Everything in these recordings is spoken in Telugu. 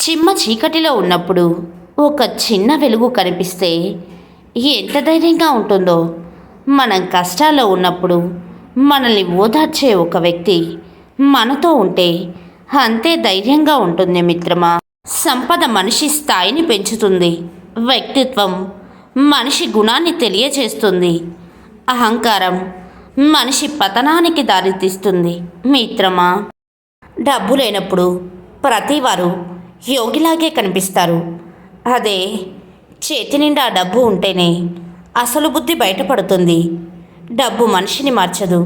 చిమ్మ చీకటిలో ఉన్నప్పుడు ఒక చిన్న వెలుగు కనిపిస్తే ఎంత ధైర్యంగా ఉంటుందో, మనం కష్టాల్లో ఉన్నప్పుడు మనల్ని ఓదార్చే ఒక వ్యక్తి మనతో ఉంటే అంతే ధైర్యంగా ఉంటుంది మిత్రమా. సంపద మనిషి స్థాయిని పెంచుతుంది, వ్యక్తిత్వం మనిషి గుణాన్ని తెలియచేస్తుంది, అహంకారం మనిషి పతనానికి దారితీస్తుంది మిత్రమా. డబ్బు లేనప్పుడు ప్రతివారు యోగిలాగే కనిపిస్తారు. అదే చేతి నిండా డబ్బు ఉంటేనే అసలు బుద్ధి బయటపడుతుంది. డబ్బు మనిషిని మార్చదు,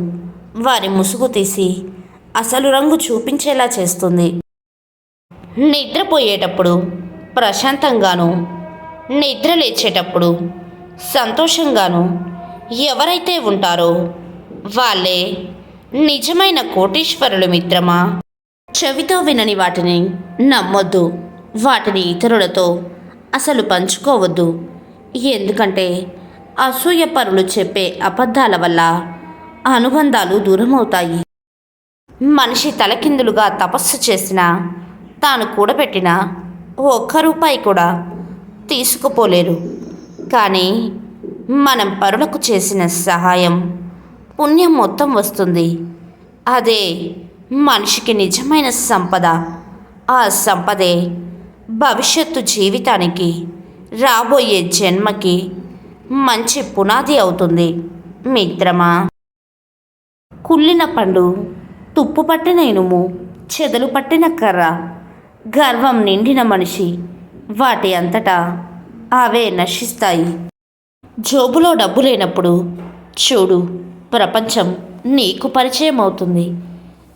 వారి ముసుగు తీసి అసలు రంగు చూపించేలా చేస్తుంది. నిద్రపోయేటప్పుడు ప్రశాంతంగాను, నిద్ర లేచేటప్పుడు సంతోషంగాను ఎవరైతే ఉంటారో వాళ్ళే నిజమైన కోటీశ్వరులు మిత్రమా. చెవితో వినని వాటిని నమ్మొద్దు, వాటిని ఇతరులతో అసలు పంచుకోవద్దు. ఎందుకంటే అసూయపరులు చెప్పే అబద్ధాల వల్ల అనుబంధాలు దూరమవుతాయి. మనిషి తలకిందులుగా తపస్సు చేసినా తాను కూడబెట్టిన ఒక్క రూపాయి కూడా తీసుకుపోలేరు. కానీ మనం పరులకు చేసిన సహాయం పుణ్యం మొత్తం వస్తుంది. అదే మనిషికి నిజమైన సంపద. ఆ సంపదే భవిష్యత్తు జీవితానికి, రాబోయే జన్మకి మంచి పునాది అవుతుంది మిత్రమా. కుళ్ళిన పండు, తుప్పు పట్టిన ఇనుము, చెదలు పట్టిన కర్ర, గర్వం నిండిన మనిషి వాటి అంతటా అవే నశిస్తాయి. జోబులో డబ్బు లేనప్పుడు చూడు, ప్రపంచం నీకు పరిచయం అవుతుంది.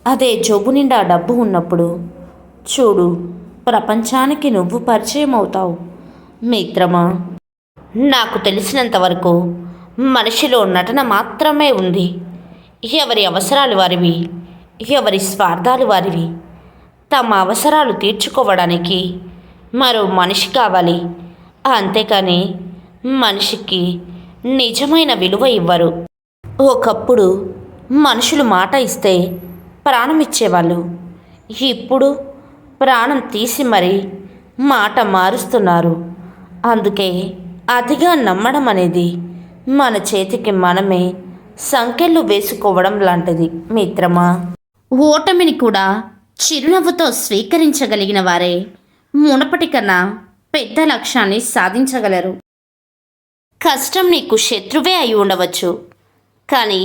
అదే జోబు నిండా డబ్బు ఉన్నప్పుడు చూడు, ప్రపంచానికి నువ్వు పరిచయం అవుతావు మిత్రమా. నాకు తెలిసినంతవరకు మనిషిలో నటన మాత్రమే ఉంది. ఎవరి అవసరాలు వారివి, ఎవరి స్వార్థాలు వారివి. తమ అవసరాలు తీర్చుకోవడానికి మరో మనిషి కావాలి, అంతేకాని మనిషికి నిజమైన విలువ ఇవ్వరు. ఒకప్పుడు మనుషులు మాట ఇస్తే ప్రాణం ఇచ్చేవాళ్ళు. ఇప్పుడు ప్రాణం తీసి మరీ మాట మారుస్తున్నారు. అందుకే అతిగా నమ్మడం అనేది మన చేతికి మనమే సంకెళ్ళు వేసుకోవడం లాంటిది మిత్రమా. ఓటమిని కూడా చిరునవ్వుతో స్వీకరించగలిగిన వారే మునపటి కన్నా పెద్ద లక్ష్యాన్ని సాధించగలరు. కష్టం నీకు శత్రువే అయి ఉండవచ్చు, కానీ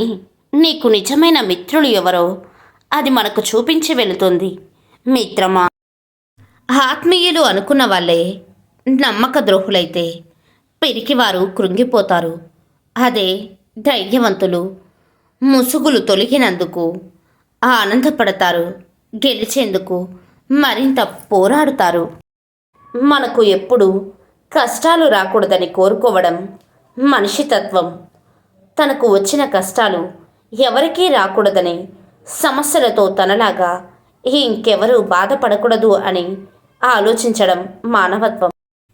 నీకు నిజమైన మిత్రులు ఎవరో అది మనకు చూపించి వెళుతుంది మిత్రమా. ఆత్మీయులు అనుకున్న వాళ్ళే నమ్మక ద్రోహులైతే పిరికివారు కృంగిపోతారు. అదే ధైర్యవంతులు ముసుగులు తొలగినందుకు ఆనందపడతారు, గెలిచేందుకు మరింత పోరాడుతారు. మనకు ఎప్పుడు కష్టాలు రాకూడదని కోరుకోవడం మనిషి తత్వం. తనకు వచ్చిన కష్టాలు ఎవరికీ రాకూడదని, సమస్యలతో తనలాగా ఇంకెవరూ బాధపడకూడదు అని ఆలోచించడం మానవత్వం.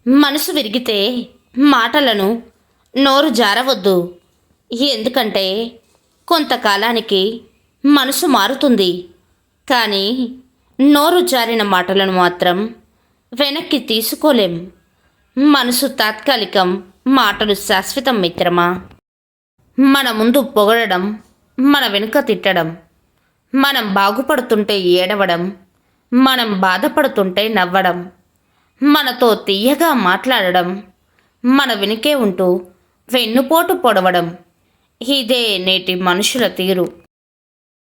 మనసు విరిగితే మాటలను నోరు జారవద్దు. ఎందుకంటే కొంతకాలానికి మనసు మారుతుంది, కానీ నోరు జారిన మాటలను మాత్రం వెనక్కి తీసుకోలేం. మనసు తాత్కాలికం, మాటలు శాశ్వతం మిత్రమా. మన ముందు పొగడడం, మన వెనుక తిట్టడం, మనం బాగుపడుతుంటే ఏడవడం, మనం బాధపడుతుంటే నవ్వడం, మనతో తీయగా మాట్లాడడం, మన వెనుకే ఉంటూ వెన్నుపోటు పొడవడం, ఇదే నేటి మనుషుల తీరు.